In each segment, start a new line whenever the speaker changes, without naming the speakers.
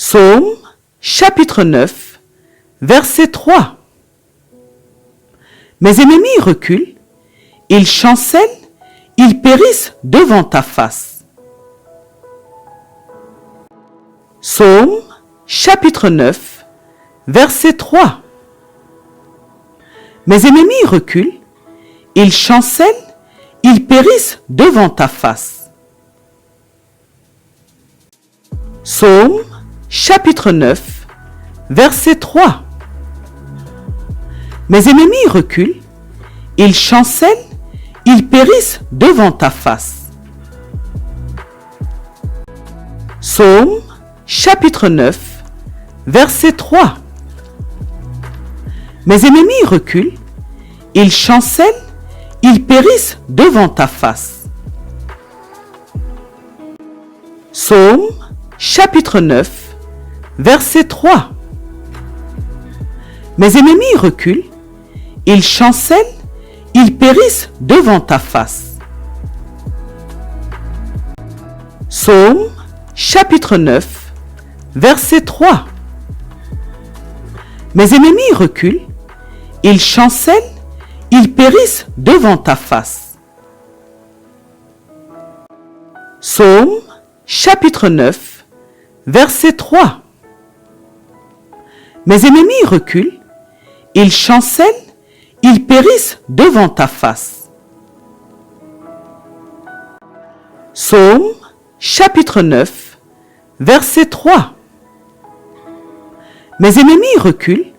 Psaume, chapitre 9, verset 3. Mes ennemis reculent, ils chancellent, ils périssent devant ta face. Psaume, chapitre 9, verset 3. Mes ennemis reculent, ils chancellent, ils périssent devant ta face. Psaume, chapitre 9, verset 3. Mes ennemis reculent, ils chancellent, ils périssent devant ta face. Psaume, chapitre 9, verset 3. Mes ennemis reculent, ils chancellent, ils périssent devant ta face. Psaume, chapitre 9, verset 3. Mes ennemis reculent, ils chancellent, ils périssent devant ta face. Psaume, chapitre 9, verset 3. Mes ennemis reculent, ils chancellent, ils périssent devant ta face. Psaume, chapitre 9, verset 3. Mes ennemis reculent, ils chancellent, ils périssent devant ta face. Psaume, chapitre 9, verset 3. Mes ennemis reculent,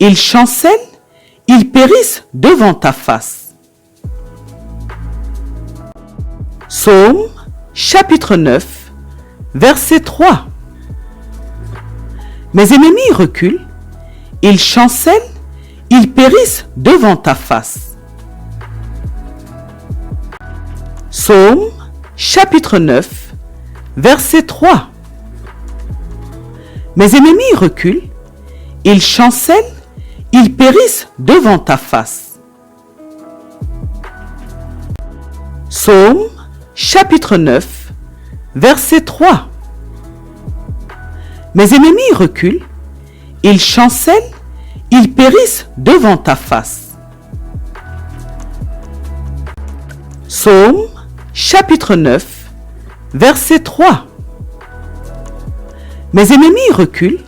ils chancellent, ils périssent devant ta face. Psaume, chapitre 9, verset 3. Mes ennemis reculent, ils chancellent, ils périssent devant ta face. Psaume, chapitre 9, verset 3. Mes ennemis reculent, ils chancellent, ils périssent devant ta face. Psaume, chapitre 9, verset 3. Mes ennemis reculent, ils chancellent, ils périssent devant ta face. Psaume, chapitre 9, verset 3. Mes ennemis reculent,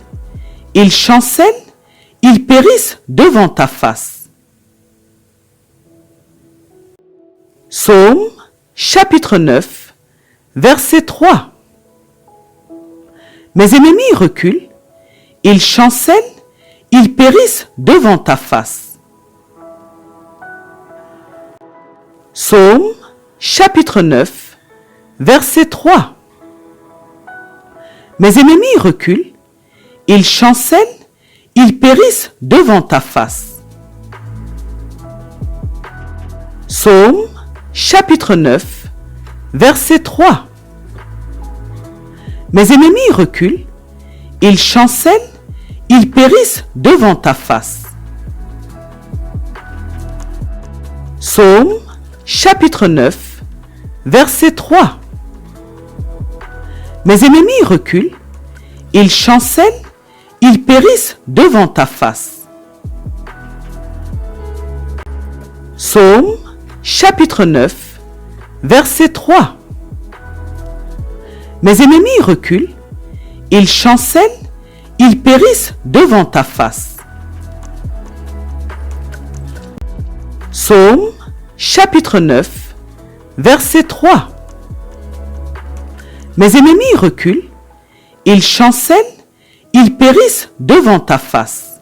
ils chancellent, ils périssent devant ta face. Psaume, chapitre 9, verset 3. Mes ennemis reculent, ils chancellent, ils périssent devant ta face. Psaume, chapitre 9, verset 3. Mes ennemis reculent, ils chancellent, ils périssent devant ta face. Psaume, chapitre 9, verset 3. Mes ennemis reculent, ils chancellent, ils périssent devant ta face. Psaume, chapitre 9, verset 3. Mes ennemis reculent, ils chancellent, ils périssent devant ta face. Psaume, chapitre 9, verset 3. Mes ennemis reculent, ils chancellent, ils périssent devant ta face. Psaume, chapitre 9, verset 3. Mes ennemis reculent, ils chancellent, ils périssent devant ta face.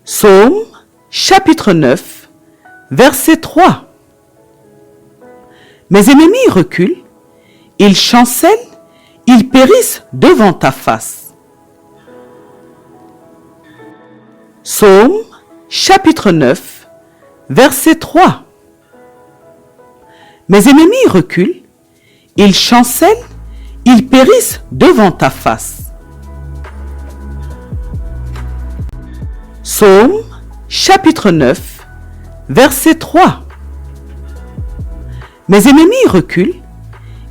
Psaume, chapitre 9, verset 3. Mes ennemis reculent, ils chancellent, ils périssent devant ta face. Psaume, chapitre 9, verset 3. Mes ennemis reculent, ils chancellent, ils périssent devant ta face. Psaume, chapitre 9, verset 3. Mes ennemis reculent,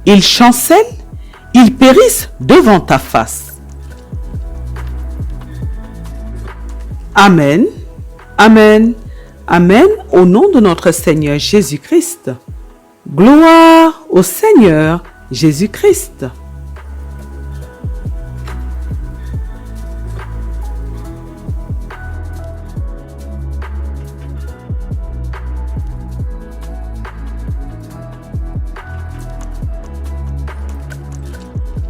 ils chancellent, ils périssent devant ta face. Amen, Amen, Amen, au nom de notre Seigneur Jésus-Christ. Gloire au Seigneur Jésus-Christ.